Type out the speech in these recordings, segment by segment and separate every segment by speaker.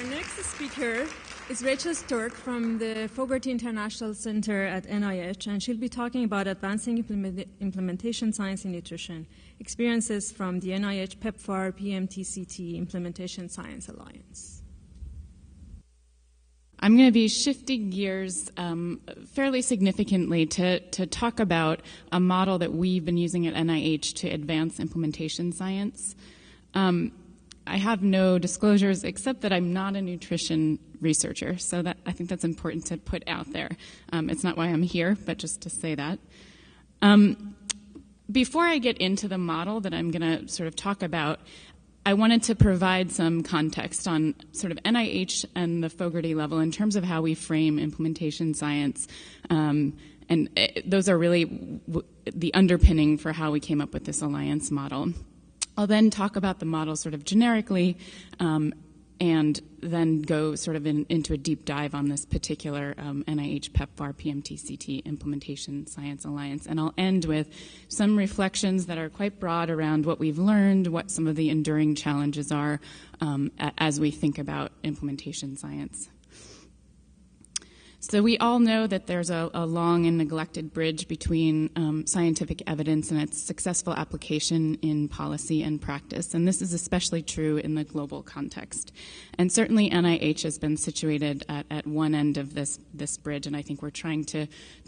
Speaker 1: Our next speaker is Rachel Sturke from the Fogarty International Center at NIH, and she'll be talking about advancing implementation science in nutrition, experiences from the NIH-PEPFAR PMTCT Implementation Science Alliance.
Speaker 2: I'm going to be shifting gears fairly significantly to talk about a model that we've been using at NIH to advance implementation science. I have no disclosures except that I'm not a nutrition researcher, so that I think that's important to put out there. It's not why I'm here, but just to say that. Before I get into the model that I'm going to sort of talk about, I wanted to provide some context on sort of NIH and the Fogarty level in terms of how we frame implementation science. Those are really the underpinning for how we came up with this alliance model. I'll then talk about the model sort of generically and then go sort of into a deep dive on this particular NIH-PEPFAR PMTCT Implementation Science Alliance. And I'll end with some reflections that are quite broad around what we've learned, what some of the enduring challenges are as we think about implementation science. So we all know that there's a long and neglected bridge between scientific evidence and its successful application in policy and practice, and this is especially true in the global context. And certainly NIH has been situated at one end of this bridge, and I think we're trying to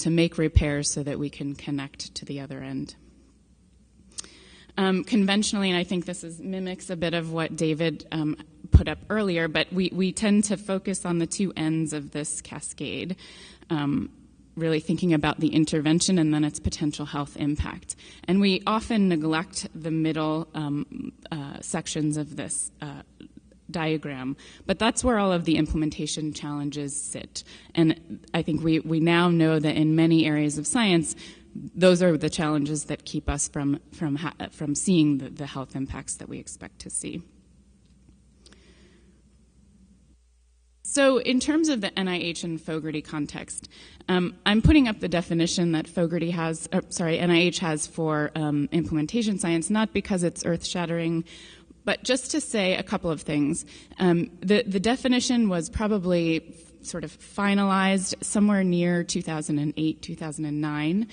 Speaker 2: make repairs so that we can connect to the other end. Conventionally, and I think this mimics a bit of what David put up earlier, but we tend to focus on the two ends of this cascade, really thinking about the intervention and then its potential health impact. And we often neglect the middle sections of this diagram, but that's where all of the implementation challenges sit. And I think we now know that in many areas of science, those are the challenges that keep us from seeing the health impacts that we expect to see. So in terms of the NIH and Fogarty context, I'm putting up the definition that NIH has for implementation science, not because it's earth-shattering, but just to say a couple of things. The definition was probably sort of finalized somewhere near 2008, 2009,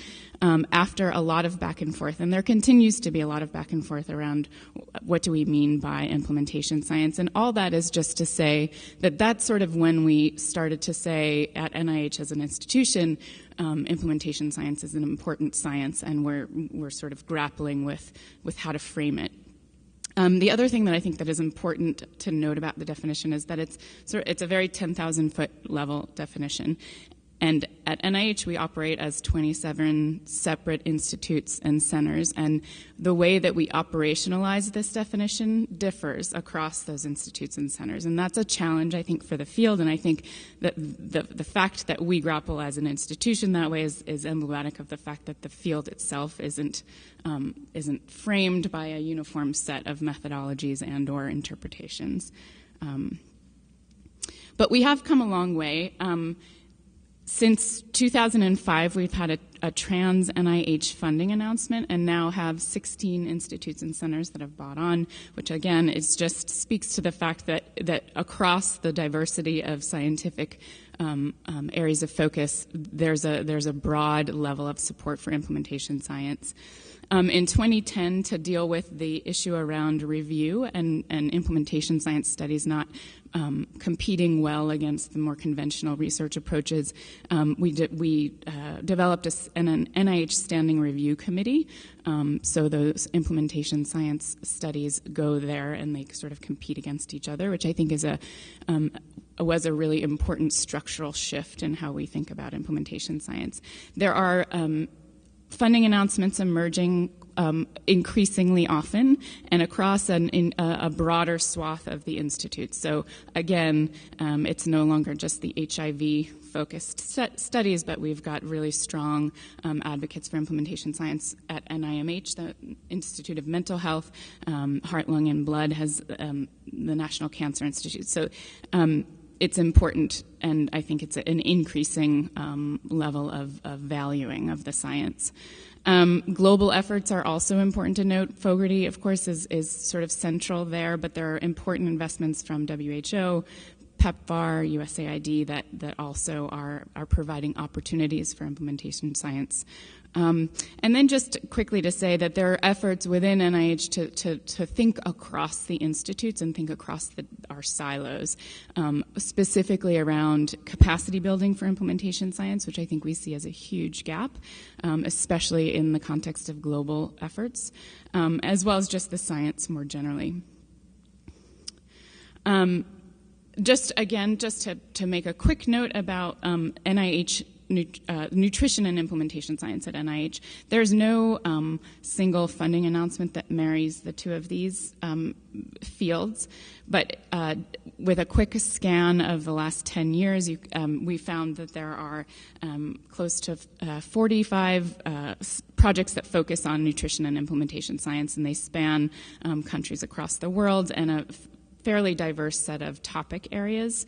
Speaker 2: after a lot of back and forth. And there continues to be a lot of back and forth around what do we mean by implementation science. And all that is just to say that that's sort of when we started to say at NIH as an institution, implementation science is an important science, and we're sort of grappling with how to frame it. The other thing that I think that is important to note about the definition is that it's a very 10,000-foot level definition. And at NIH, we operate as 27 separate institutes and centers, and the way that we operationalize this definition differs across those institutes and centers. And that's a challenge, I think, for the field, and I think that the fact that we grapple as an institution that way is emblematic of the fact that the field itself isn't framed by a uniform set of methodologies and or interpretations. But we have come a long way. Since 2005, we've had a trans NIH funding announcement and now have 16 institutes and centers that have bought on, which again just speaks to the fact that across the diversity of scientific areas of focus, there's a broad level of support for implementation science. In 2010, to deal with the issue around review and implementation science studies not competing well against the more conventional research approaches, we developed an NIH standing review committee. So those implementation science studies go there and they sort of compete against each other, which I think is was a really important structural shift in how we think about implementation science. There are funding announcements emerging increasingly often and across a broader swath of the institute. So again, it's no longer just the HIV-focused studies, but we've got really strong advocates for implementation science at NIMH, the Institute of Mental Health, Heart, Lung, and Blood has the National Cancer Institute. So it's important, and I think it's an increasing level of valuing of the science. Global efforts are also important to note. Fogarty, of course, is sort of central there, but there are important investments from WHO, PEPFAR, USAID that also are providing opportunities for implementation science. And then just quickly to say that there are efforts within NIH to think across the institutes and think across our silos, specifically around capacity building for implementation science, which I think we see as a huge gap, especially in the context of global efforts, as well as just the science more generally. Just to make a quick note about NIH nutrition and implementation science at NIH. There's no single funding announcement that marries the two of these fields, but with a quick scan of the last 10 years, we found that there are close to 45 projects that focus on nutrition and implementation science, and they span countries across the world and a fairly diverse set of topic areas.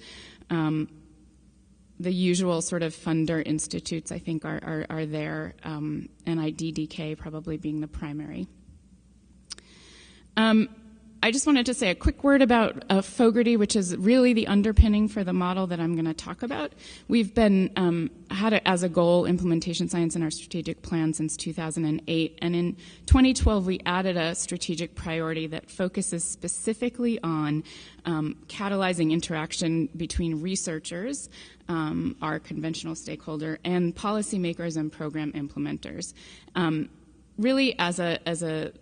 Speaker 2: The usual sort of funder institutes, I think, are there, NIDDK probably being the primary. I just wanted to say a quick word about Fogarty, which is really the underpinning for the model that I'm going to talk about. We've been had it as a goal, implementation science in our strategic plan since 2008, and in 2012 we added a strategic priority that focuses specifically on catalyzing interaction between researchers, our conventional stakeholder, and policymakers and program implementers, really as a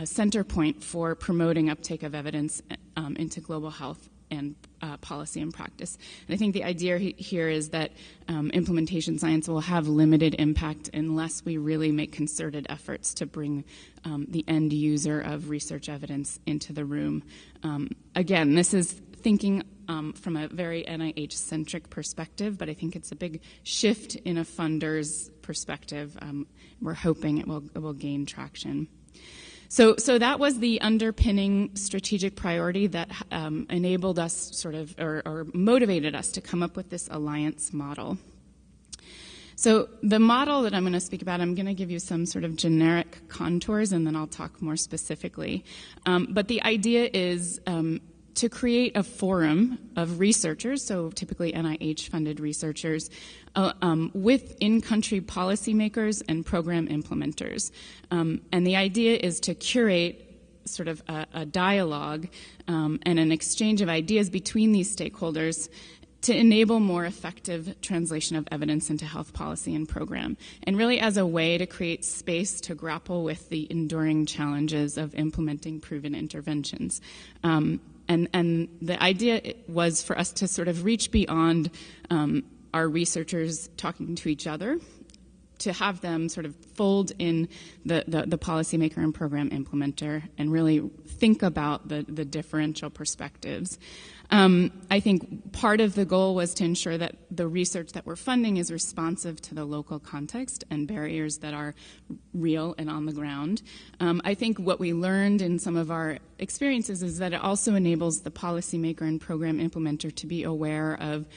Speaker 2: center point for promoting uptake of evidence into global health and policy and practice. And I think the idea here is that implementation science will have limited impact unless we really make concerted efforts to bring the end user of research evidence into the room. Again, this is thinking from a very NIH-centric perspective, but I think it's a big shift in a funder's perspective. We're hoping it will gain traction. So that was the underpinning strategic priority that enabled us sort of, or motivated us to come up with this alliance model. So the model that I'm going to speak about, I'm going to give you some sort of generic contours, and then I'll talk more specifically. But the idea is to create a forum of researchers, so typically NIH-funded researchers, with in-country policymakers and program implementers. And the idea is to curate sort of a dialogue and an exchange of ideas between these stakeholders to enable more effective translation of evidence into health policy and program, and really as a way to create space to grapple with the enduring challenges of implementing proven interventions. And the idea was for us to sort of reach beyond our researchers talking to each other, to have them sort of fold in the policymaker and program implementer and really think about the differential perspectives. I think part of the goal was to ensure that the research that we're funding is responsive to the local context and barriers that are real and on the ground. I think what we learned in some of our experiences is that it also enables the policymaker and program implementer to be aware of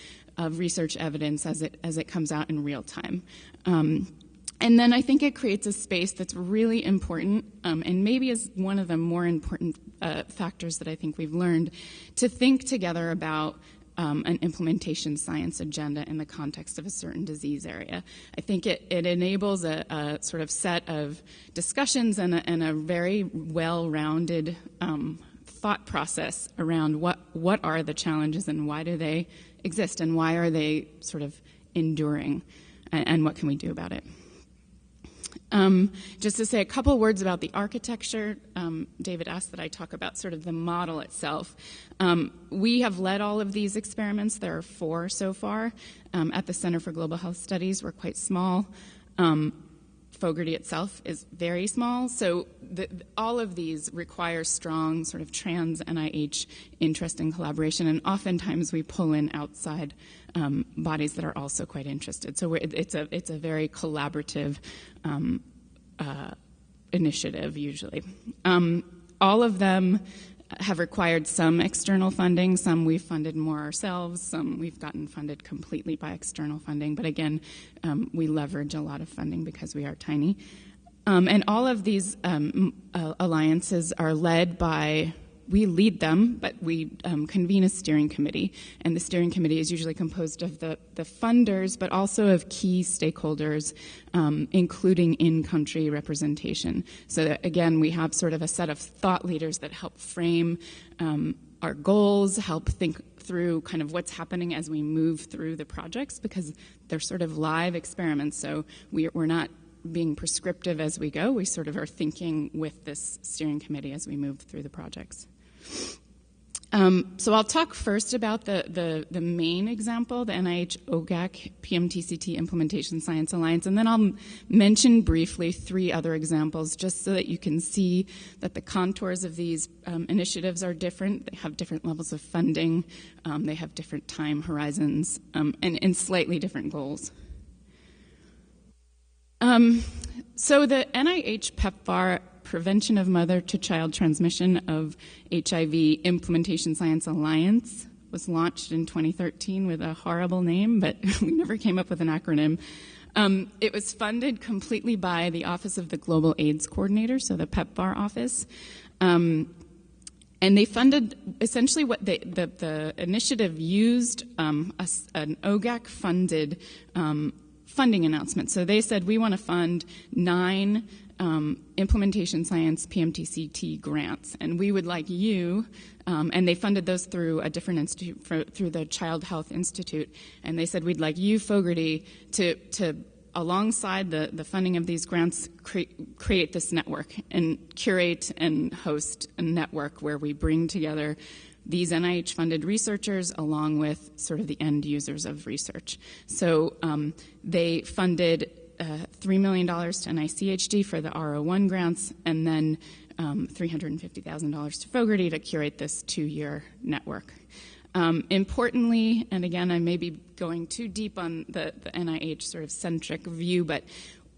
Speaker 2: research evidence as it comes out in real time. And then I think it creates a space that's really important, and maybe is one of the more important factors that I think we've learned, to think together about an implementation science agenda in the context of a certain disease area. I think it enables a sort of set of discussions and a very well-rounded thought process around what are the challenges and why do they exist and why are they sort of enduring, and what can we do about it. Just to say a couple words about the architecture, David asked that I talk about sort of the model itself. We have led all of these experiments. There are 4 so far. At the Center for Global Health Studies, we're quite small. Fogarty itself is very small, so all of these require strong sort of trans-NIH interest and collaboration, and oftentimes we pull in outside bodies that are also quite interested. So it's a very collaborative initiative usually. All of them have required some external funding. Some we've funded more ourselves. Some we've gotten funded completely by external funding. But again, we leverage a lot of funding because we are tiny. And all of these alliances are led by we lead them, but we convene a steering committee, and the steering committee is usually composed of the funders, but also of key stakeholders, including in-country representation. So that, again, we have sort of a set of thought leaders that help frame our goals, help think through kind of what's happening as we move through the projects, because they're sort of live experiments, so we're not being prescriptive as we go. We sort of are thinking with this steering committee as we move through the projects. So I'll talk first about the main example, the NIH-OGAC PMTCT Implementation Science Alliance, and then I'll mention briefly 3 other examples just so that you can see that the contours of these initiatives are different. They have different levels of funding, they have different time horizons, and slightly different goals. So the NIH-PEPFAR Prevention of Mother-to-Child Transmission of HIV Implementation Science Alliance was launched in 2013 with a horrible name, but we never came up with an acronym. It was funded completely by the Office of the Global AIDS Coordinator, so the PEPFAR office. And they funded essentially what the initiative used an OGAC-funded funding announcement. So they said, we want to fund 9 implementation science PMTCT grants, and we would like you, and they funded those through a different institute, through the Child Health Institute, and they said, we'd like you, Fogarty, to alongside the funding of these grants, create this network and curate and host a network where we bring together these NIH-funded researchers along with sort of the end users of research. So they funded $3 million to NICHD for the R01 grants, and then $350,000 to Fogarty to curate this 2-year network. Importantly, and again, I may be going too deep on the NIH sort of centric view, but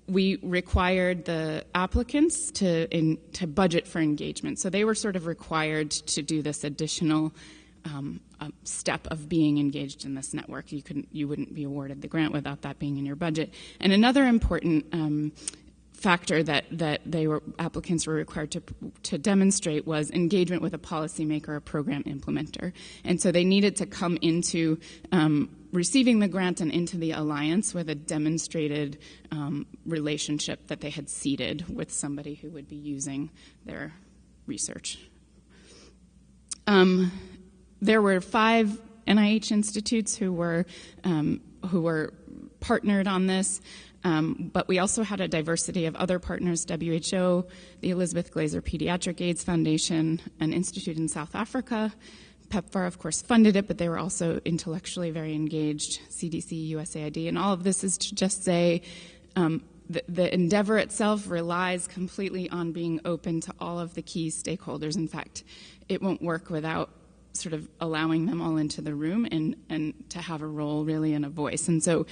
Speaker 2: we required the applicants to budget for engagement. So they were sort of required to do this additional step of being engaged in this network. You wouldn't be awarded the grant without that being in your budget. And another important factor that applicants were required to demonstrate was engagement with a policymaker or program implementer. And so they needed to come into receiving the grant and into the alliance with a demonstrated relationship that they had seeded with somebody who would be using their research. There were 5 NIH institutes who were partnered on this. But we also had a diversity of other partners, WHO, the Elizabeth Glaser Pediatric AIDS Foundation, an institute in South Africa. PEPFAR, of course, funded it, but they were also intellectually very engaged, CDC, USAID. And all of this is to just say the endeavor itself relies completely on being open to all of the key stakeholders. In fact, it won't work without sort of allowing them all into the room and to have a role really and a voice. And so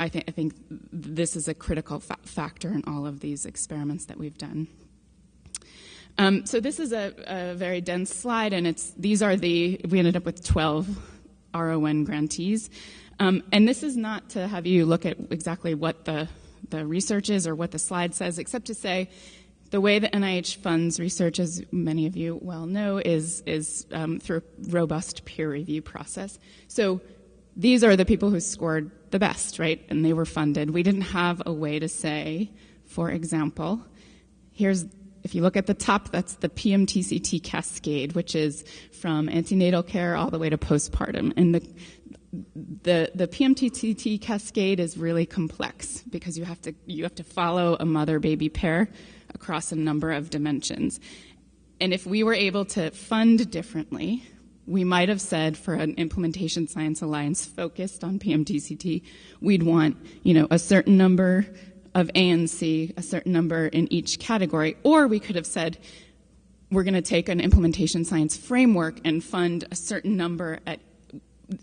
Speaker 2: I think this is a critical factor in all of these experiments that we've done. So this is a very dense slide, and we ended up with 12 R01 grantees. And this is not to have you look at exactly what the research is or what the slide says, except to say the way that NIH funds research, as many of you well know, is through a robust peer review process. So these are the people who scored the best, right? And they were funded. We didn't have a way to say, for example, if you look at the top, that's the PMTCT cascade, which is from antenatal care all the way to postpartum. And the PMTCT cascade is really complex because you have to follow a mother-baby pair across a number of dimensions. And if we were able to fund differently, we might have said for an implementation science alliance focused on PMTCT, we'd want, a certain number of A and C, a certain number in each category. Or we could have said, we're going to take an implementation science framework and fund a certain number at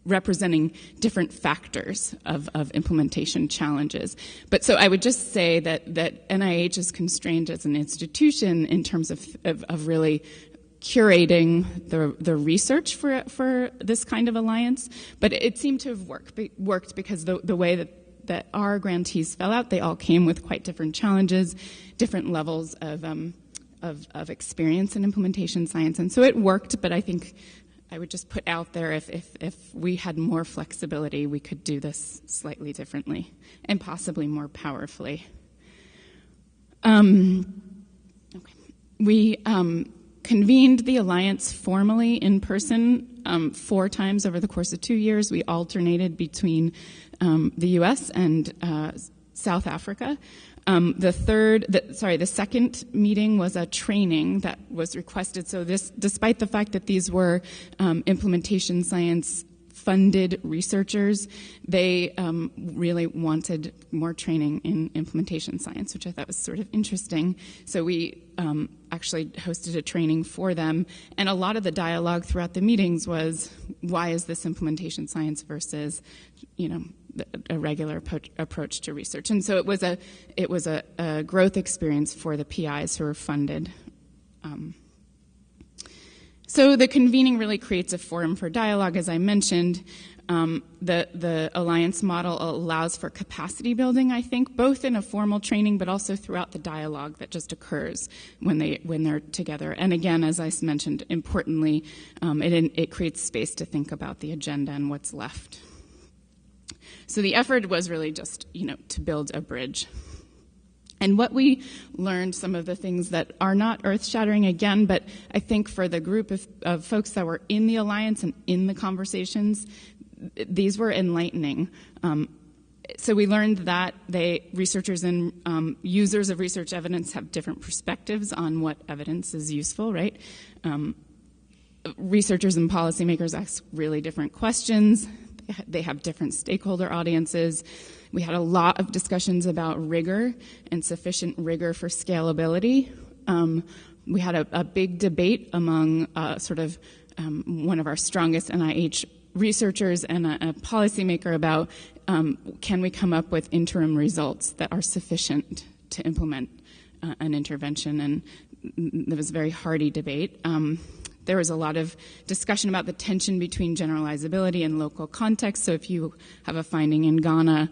Speaker 2: representing different factors of implementation challenges. But so I would just say that NIH is constrained as an institution in terms of really curating the research for this kind of alliance. But it seemed to have worked because the way that our grantees fell out, they all came with quite different challenges, different levels of of experience in implementation science. And so it worked, but I think I would just put out there if we had more flexibility, we could do this slightly differently and possibly more powerfully. We convened the Alliance formally in person 4 times over the course of 2 years. We alternated between the U.S. and South Africa. The second meeting was a training that was requested. So this, despite the fact that these were implementation science funded researchers, they really wanted more training in implementation science, which I thought was sort of interesting. So we actually hosted a training for them, and a lot of the dialogue throughout the meetings was, why is this implementation science versus, a regular approach to research? And so it was a growth experience for the PIs who were funded. So the convening really creates a forum for dialogue, as I mentioned. The Alliance model allows for capacity building, I think, both in a formal training but also throughout the dialogue that just occurs when they're together. And again, as I mentioned, importantly, it creates space to think about the agenda and what's left. So the effort was really just, to build a bridge. And what we learned, some of the things that are not earth-shattering again, but I think for the group of folks that were in the Alliance and in the conversations, these were enlightening. So we learned that researchers and users of research evidence have different perspectives on what evidence is useful, right? Researchers and policymakers ask really different questions. They have different stakeholder audiences. We had a lot of discussions about rigor and sufficient rigor for scalability. We had a big debate among one of our strongest NIH researchers and a policymaker about can we come up with interim results that are sufficient to implement an intervention, and there was a very hearty debate. There was a lot of discussion about the tension between generalizability and local context. So if you have a finding in Ghana,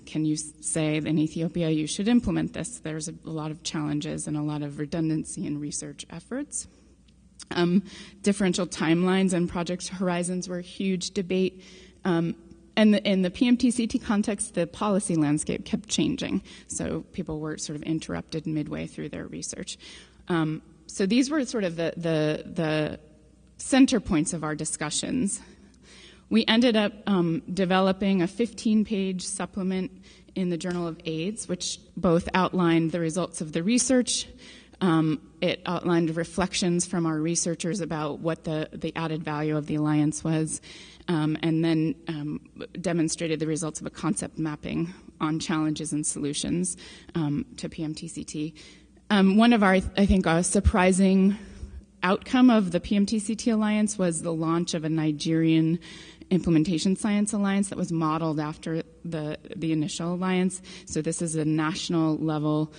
Speaker 2: can you say in Ethiopia you should implement this? There's a lot of challenges and a lot of redundancy in research efforts. Differential timelines and project horizons were a huge debate. And in the PMTCT context, the policy landscape kept changing. So people were sort of interrupted midway through their research. So these were sort of the center points of our discussions. We ended up developing a 15-page supplement in the Journal of AIDS, which both outlined the results of the research. It outlined reflections from our researchers about what the added value of the Alliance was, and then demonstrated the results of a concept mapping on challenges and solutions to PMTCT. One of our, I think, a surprising outcome of the PMTCT Alliance was the launch of a Nigerian implementation science alliance that was modeled after the initial alliance. So this is a national level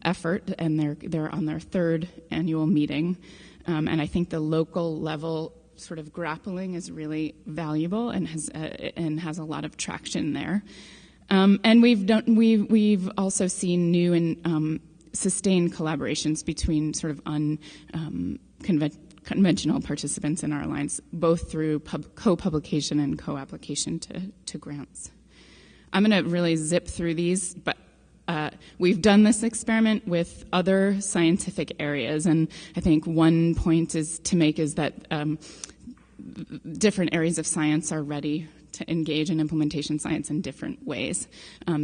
Speaker 2: effort, and they're on their 3rd annual meeting. And I think the local level sort of grappling is really valuable and has a lot of traction there. And we've also seen new and sustained collaborations between sort of conventional participants in our alliance, both through co-publication and co-application to grants. I'm going to really zip through these, but we've done this experiment with other scientific areas, and I think one point to make is that different areas of science are ready to engage in implementation science in different ways.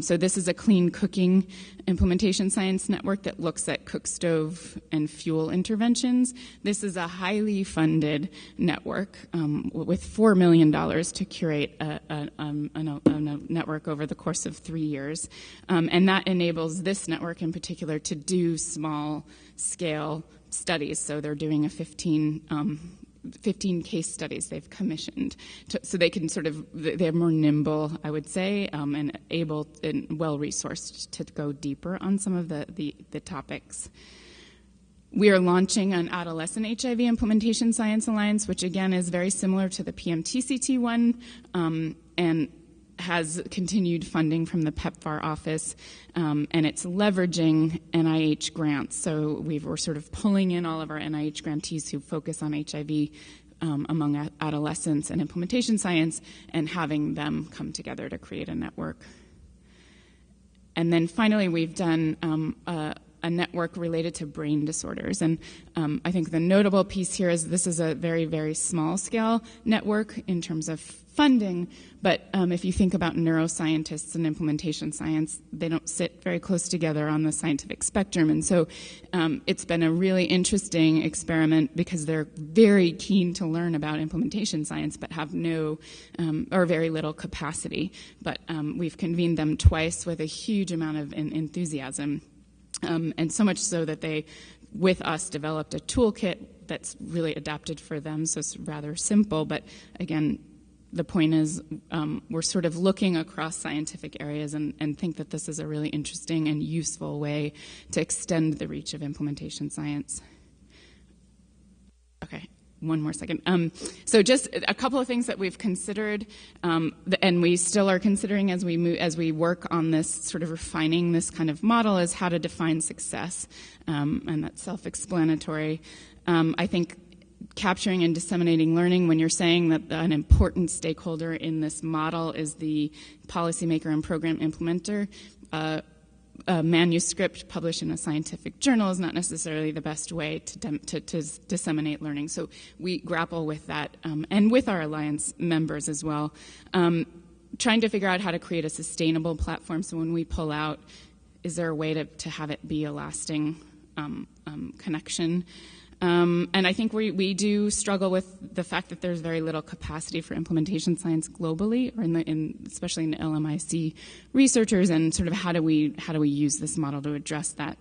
Speaker 2: So this is a clean cooking implementation science network that looks at cook stove and fuel interventions. This is a highly funded network with $4 million to curate a network over the course of 3 years. And that enables this network in particular to do small scale studies. So they're doing a 15 case studies they've commissioned, so they can they're more nimble, I would say, and able and well-resourced to go deeper on some of the topics. We are launching an Adolescent HIV Implementation Science Alliance, which again is very similar to the PMTCT one, and has continued funding from the PEPFAR office, and it's leveraging NIH grants. So we're sort of pulling in all of our NIH grantees who focus on HIV among adolescents and implementation science, and having them come together to create a network. And then finally, we've done a network related to brain disorders. And I think the notable piece here is this is a very, very small scale network in terms of funding, but if you think about neuroscientists and implementation science, they don't sit very close together on the scientific spectrum. And so it's been a really interesting experiment because they're very keen to learn about implementation science, but have no or very little capacity. But we've convened them twice with a huge amount of enthusiasm. And so much so that they, with us, developed a toolkit that's really adapted for them, so it's rather simple. But again, the point is we're sort of looking across scientific areas and think that this is a really interesting and useful way to extend the reach of implementation science. Okay. One more second. So just a couple of things that we've considered, and we still are considering as we work on this, sort of refining this kind of model, is how to define success, and that's self-explanatory. I think capturing and disseminating learning, when you're saying that an important stakeholder in this model is the policymaker and program implementer, a manuscript published in a scientific journal is not necessarily the best way to disseminate learning. So we grapple with that, and with our Alliance members as well, trying to figure out how to create a sustainable platform. So when we pull out, is there a way to have it be a lasting connection? And I think we do struggle with the fact that there's very little capacity for implementation science globally, or especially in the LMIC researchers, and sort of how do we use this model to address that?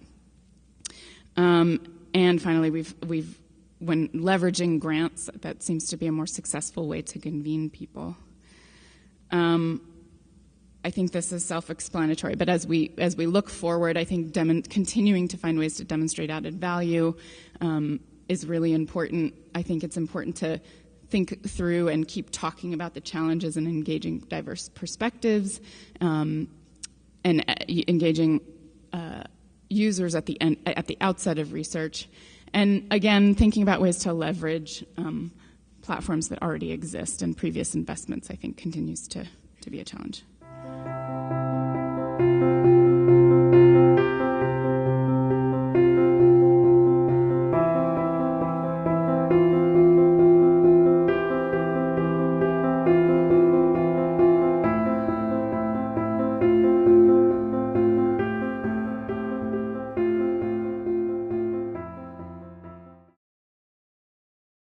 Speaker 2: And finally, when leveraging grants, that seems to be a more successful way to convene people. I think this is self-explanatory, but as we look forward, I think continuing to find ways to demonstrate added value is really important. I think it's important to think through and keep talking about the challenges and engaging diverse perspectives, and engaging users at the outset of research, and again thinking about ways to leverage platforms that already exist, and previous investments I think continues to be a challenge.